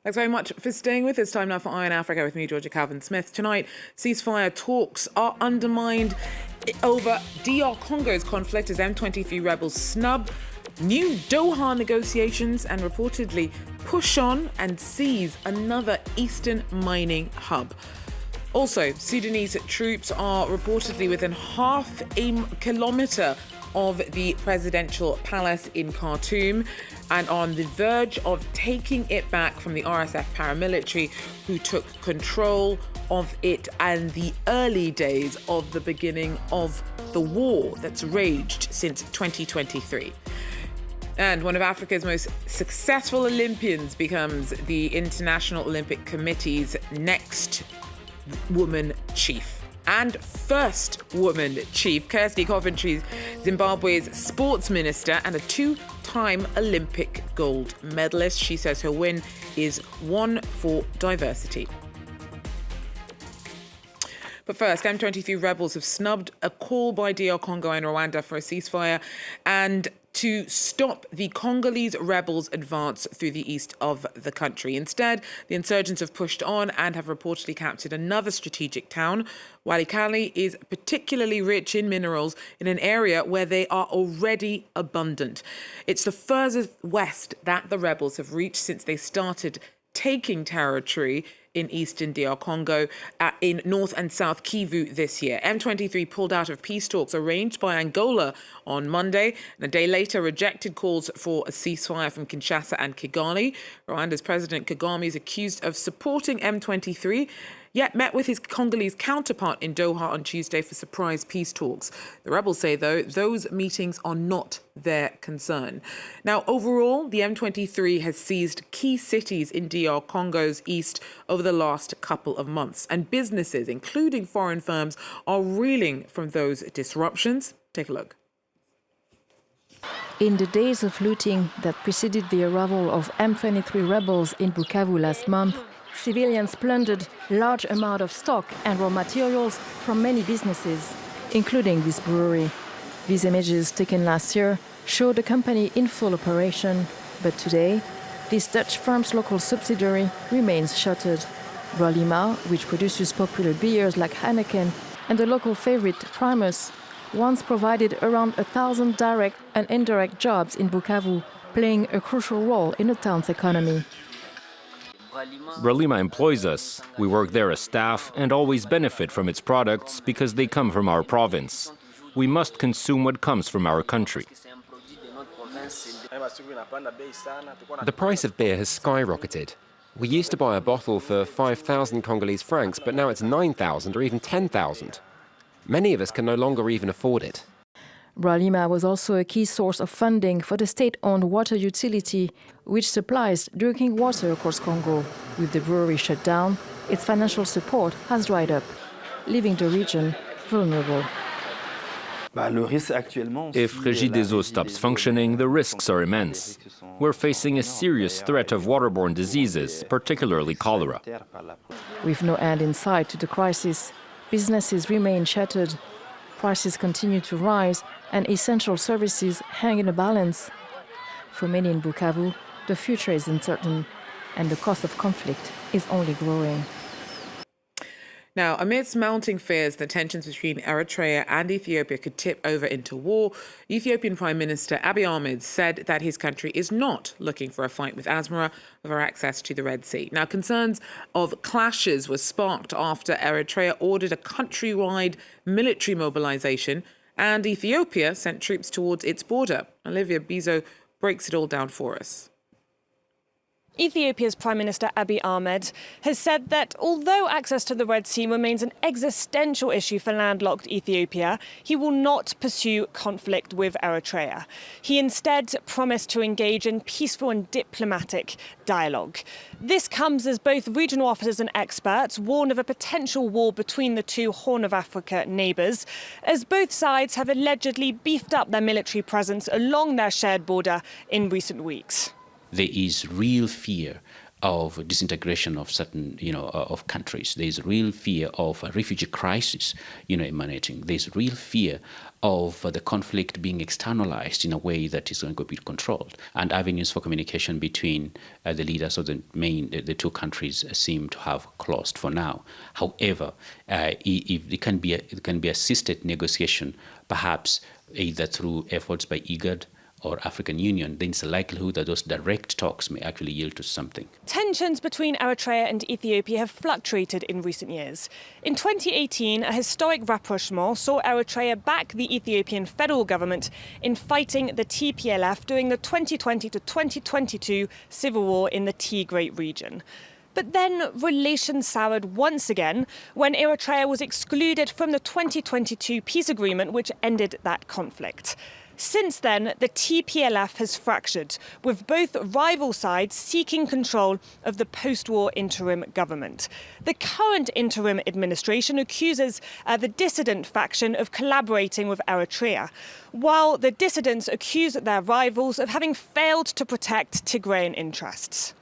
Thanks very much for staying with us. Time now for Eye on Africa with me, Georgia Calvin-Smith. Tonight, ceasefire talks are undermined over DR Congo's conflict as M23 rebels snub new Doha negotiations and reportedly push on and seize another eastern mining hub. Also, Sudanese troops are reportedly within half a kilometre of the presidential palace in Khartoum and on the verge of taking it back from the RSF paramilitary who took control of it and the early days of the beginning of the war that's raged since 2023. And one of Africa's most successful Olympians becomes the International Olympic Committee's next woman chief. And first woman chief, Kirsty Coventry, Zimbabwe's sports minister and a two-time Olympic gold medalist. She says her win is one for diversity. But first, M23 rebels have snubbed a call by DR Congo and Rwanda for a ceasefire and to stop the Congolese rebels' advance through the east of the country. Instead, the insurgents have pushed on and have reportedly captured another strategic town. Walikale is particularly rich in minerals in an area where they are already abundant. It's the furthest west that the rebels have reached since they started taking territory in eastern DR Congo, in North and South Kivu this year. M23 pulled out of peace talks arranged by Angola on Monday, and a day later rejected calls for a ceasefire from Kinshasa and Kigali. Rwanda's President Kagame is accused of supporting M23, yet met with his Congolese counterpart in Doha on Tuesday for surprise peace talks. The rebels say, though, those meetings are not their concern. Now, overall, the M23 has seized key cities in DR Congo's east over the last couple of months, and businesses, including foreign firms, are reeling from those disruptions. Take a look. In the days of looting that preceded the arrival of M23 rebels in Bukavu last month, civilians plundered large amounts of stock and raw materials from many businesses, including this brewery. These images taken last year show the company in full operation, but today, this Dutch firm's local subsidiary remains shuttered. Bralima, which produces popular beers like Heineken, and the local favorite Primus, once provided around 1,000 direct and indirect jobs in Bukavu, playing a crucial role in the town's economy. Bralima employs us. We work there as staff and always benefit from its products because they come from our province. We must consume what comes from our country. The price of beer has skyrocketed. We used to buy a bottle for 5,000 Congolese francs, but now it's 9,000 or even 10,000. Many of us can no longer even afford it. Bralima was also a key source of funding for the state-owned water utility, which supplies drinking water across Congo. With the brewery shut down, its financial support has dried up, leaving the region vulnerable. If Régie des Eaux stops functioning, the risks are immense. We're facing a serious threat of waterborne diseases, particularly cholera. With no end in sight to the crisis, businesses remain shattered. Prices continue to rise and essential services hang in a balance. For many in Bukavu, the future is uncertain and the cost of conflict is only growing. Now, amidst mounting fears that tensions between Eritrea and Ethiopia could tip over into war, Ethiopian Prime Minister Abiy Ahmed said that his country is not looking for a fight with Asmara over access to the Red Sea. Now, concerns of clashes were sparked after Eritrea ordered a countrywide military mobilization and Ethiopia sent troops towards its border. Olivia Bizo breaks it all down for us. Ethiopia's Prime Minister Abiy Ahmed has said that although access to the Red Sea remains an existential issue for landlocked Ethiopia, he will not pursue conflict with Eritrea. He instead promised to engage in peaceful and diplomatic dialogue. This comes as both regional officers and experts warn of a potential war between the two Horn of Africa neighbours, as both sides have allegedly beefed up their military presence along their shared border in recent weeks. There is real fear of disintegration of certain, of countries. There's real fear of a refugee crisis, emanating. There's real fear of the conflict being externalized in a way that is going to be controlled. And avenues for communication between the leaders of the two countries seem to have closed for now. However, if it can be assisted negotiation, perhaps either through efforts by IGAD or African Union, then it's a likelihood that those direct talks may actually yield to something. Tensions between Eritrea and Ethiopia have fluctuated in recent years. In 2018, a historic rapprochement saw Eritrea back the Ethiopian federal government in fighting the TPLF during the 2020 to 2022 civil war in the Tigray region. But then relations soured once again when Eritrea was excluded from the 2022 peace agreement, which ended that conflict. Since then, the TPLF has fractured, with both rival sides seeking control of the post-war interim government. The current interim administration accuses the dissident faction of collaborating with Eritrea, while the dissidents accuse their rivals of having failed to protect Tigrayan interests.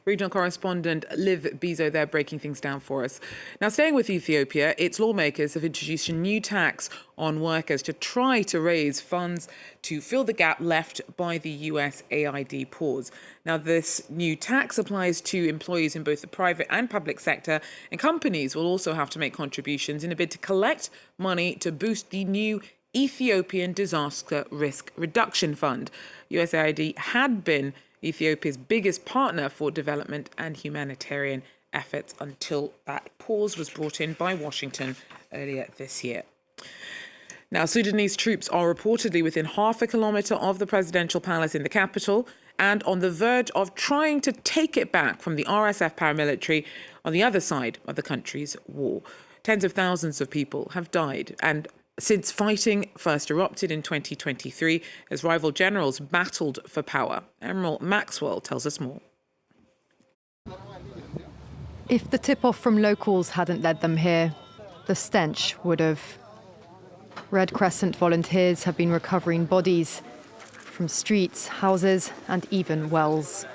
Regional correspondent Liv Bizo there breaking things down for us. Now, staying with Ethiopia, its lawmakers have introduced a new tax on workers to try to raise funds to fill the gap left by the USAID pause. Now, this new tax applies to employees in both the private and public sector, and companies will also have to make contributions in a bid to collect money to boost the new Ethiopian Disaster Risk Reduction Fund. USAID had been Ethiopia's biggest partner for development and humanitarian efforts until that pause was brought in by Washington earlier this year. Now, Sudanese troops are reportedly within half a kilometre of the presidential palace in the capital and on the verge of trying to take it back from the RSF paramilitary on the other side of the country's war. Tens of thousands of people have died, and since fighting first erupted in 2023 as rival generals battled for power. Emerald Maxwell tells us more. If the tip-off from locals hadn't led them here, the stench would have. Red Crescent volunteers have been recovering bodies from streets, houses, and even wells.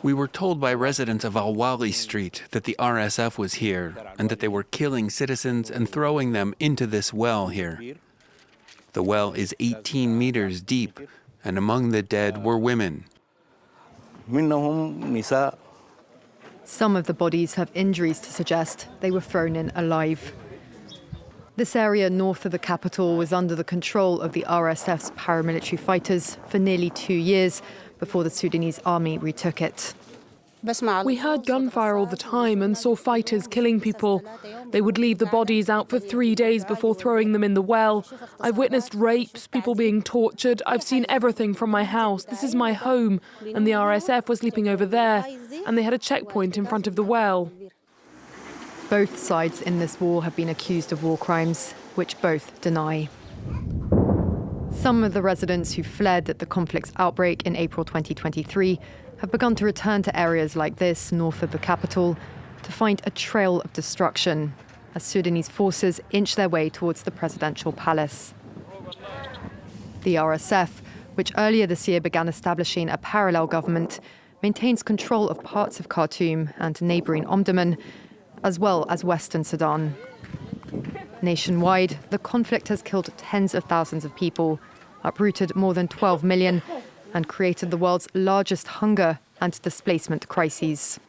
We were told by residents of Al-Wali Street that the RSF was here and that they were killing citizens and throwing them into this well here. The well is 18 meters deep, and among the dead were women. Some of the bodies have injuries to suggest they were thrown in alive. This area north of the capital was under the control of the RSF's paramilitary fighters for nearly 2 years before the Sudanese army retook it. We heard gunfire all the time and saw fighters killing people. They would leave the bodies out for 3 days before throwing them in the well. I've witnessed rapes, people being tortured. I've seen everything from my house. This is my home. And the RSF was sleeping over there. And they had a checkpoint in front of the well. Both sides in this war have been accused of war crimes, which both deny. Some of the residents who fled at the conflict's outbreak in April 2023 have begun to return to areas like this, north of the capital, to find a trail of destruction as Sudanese forces inch their way towards the presidential palace. The RSF, which earlier this year began establishing a parallel government, maintains control of parts of Khartoum and neighbouring Omdurman, as well as Western Sudan. Nationwide, the conflict has killed tens of thousands of people, uprooted more than 12 million, and created the world's largest hunger and displacement crises.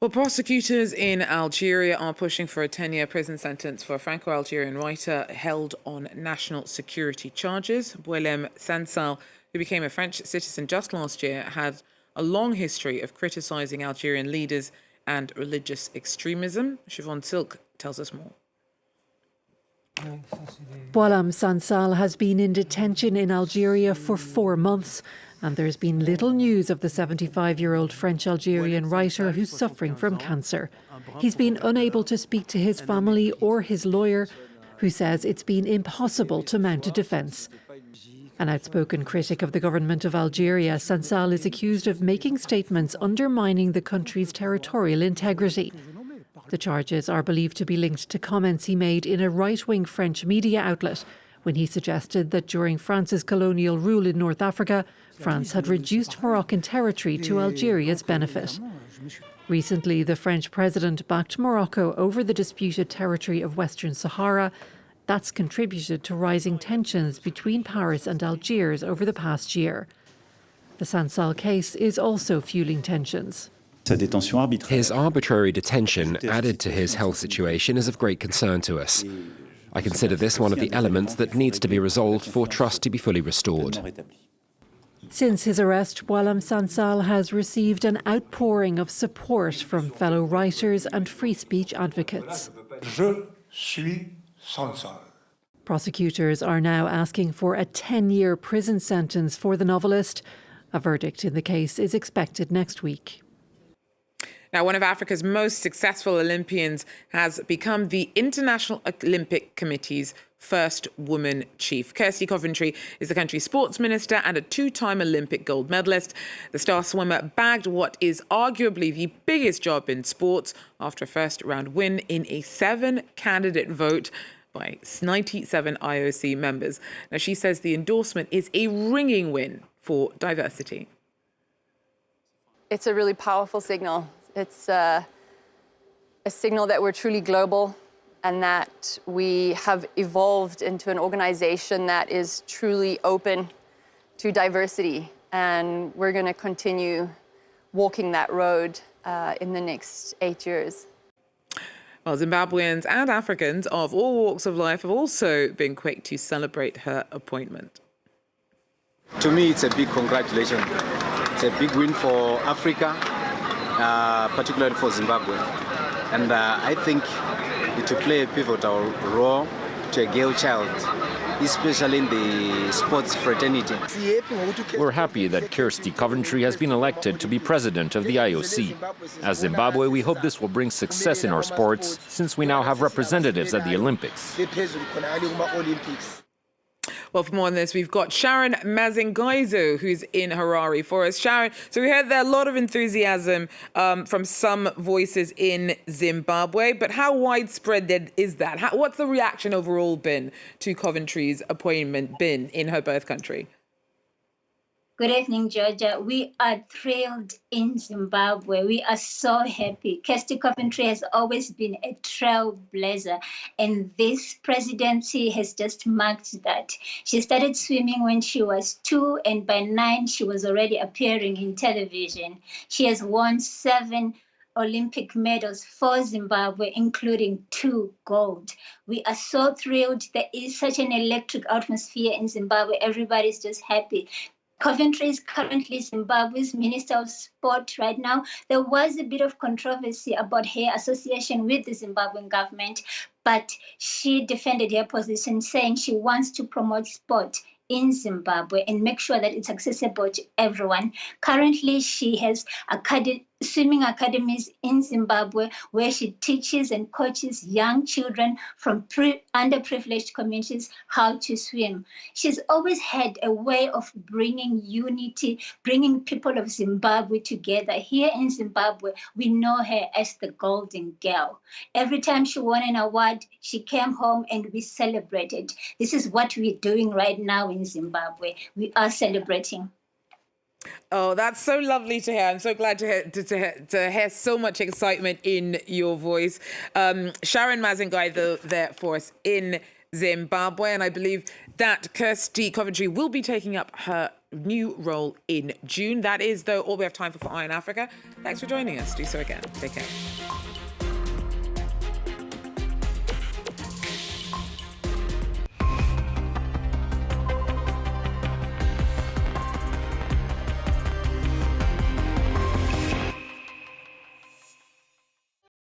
Well, prosecutors in Algeria are pushing for a 10-year prison sentence for a Franco-Algerian writer held on national security charges. Boualem Sansal, who became a French citizen just last year, had a long history of criticising Algerian leaders and religious extremism. Siobhan Silk tells us more. Boualem Sansal has been in detention in Algeria for 4 months, and there's been little news of the 75-year-old French-Algerian writer who's suffering from cancer. He's been unable to speak to his family or his lawyer, who says it's been impossible to mount a defence. An outspoken critic of the government of Algeria, Sansal is accused of making statements undermining the country's territorial integrity. The charges are believed to be linked to comments he made in a right-wing French media outlet, when he suggested that during France's colonial rule in North Africa, France had reduced Moroccan territory to Algeria's benefit. Recently, the French president backed Morocco over the disputed territory of Western Sahara. That's contributed to rising tensions between Paris and Algiers over the past year. The Sansal case is also fueling tensions. His arbitrary detention, added to his health situation, is of great concern to us. I consider this one of the elements that needs to be resolved for trust to be fully restored. Since his arrest, Walam Sansal has received an outpouring of support from fellow writers and free speech advocates. Prosecutors are now asking for a 10-year prison sentence for the novelist. A verdict in the case is expected next week. Now, one of Africa's most successful Olympians has become the International Olympic Committee's first woman chief. Kirsty Coventry is the country's sports minister and a two-time Olympic gold medalist. The star swimmer bagged what is arguably the biggest job in sports after a first-round win in a 7-candidate vote by 97 IOC members. Now, she says the endorsement is a ringing win for diversity. It's a really powerful signal. It's a signal that we're truly global and that we have evolved into an organization that is truly open to diversity. And we're going to continue walking that road in the next 8 years. Well, Zimbabweans and Africans of all walks of life have also been quick to celebrate her appointment. To me, it's a big congratulation. It's a big win for Africa, particularly for Zimbabwe. And I think it will play a pivotal role to a girl child, especially in the sports fraternity. We're happy that Kirsty Coventry has been elected to be president of the IOC. As Zimbabwe, we hope this will bring success in our sports, since we now have representatives at the Olympics. Well, for more on this, we've got Sharon Mazingaizo, who's in Harare for us. Sharon, so we heard there a lot of enthusiasm from some voices in Zimbabwe, but how widespread is that? What's the reaction overall been to Coventry's appointment been in her birth country? Good evening, Georgia. We are thrilled in Zimbabwe. We are so happy. Kirsty Coventry has always been a trailblazer, and this presidency has just marked that. She started swimming when she was 2, and by 9, she was already appearing in television. She has won 7 Olympic medals for Zimbabwe, including 2 gold. We are so thrilled. There is such an electric atmosphere in Zimbabwe. Everybody's just happy. Coventry is currently Zimbabwe's Minister of Sport right now. There was a bit of controversy about her association with the Zimbabwean government, but she defended her position, saying she wants to promote sport in Zimbabwe and make sure that it's accessible to everyone. Currently, she has swimming academies in Zimbabwe where she teaches and coaches young children from underprivileged communities how to swim. She's always had a way of bringing unity, bringing people of Zimbabwe together. Here in Zimbabwe, we know her as the Golden Girl. Every time she won an award, she came home and we celebrated. This is what we're doing right now in Zimbabwe. We are celebrating. Oh, that's so lovely to hear. I'm so glad to hear so much excitement in your voice. Sharon Mazingai there for us in Zimbabwe. And I believe that Kirsty Coventry will be taking up her new role in June. That is, though, all we have time for Eye in Africa. Thanks for joining us. Do so again. Take care.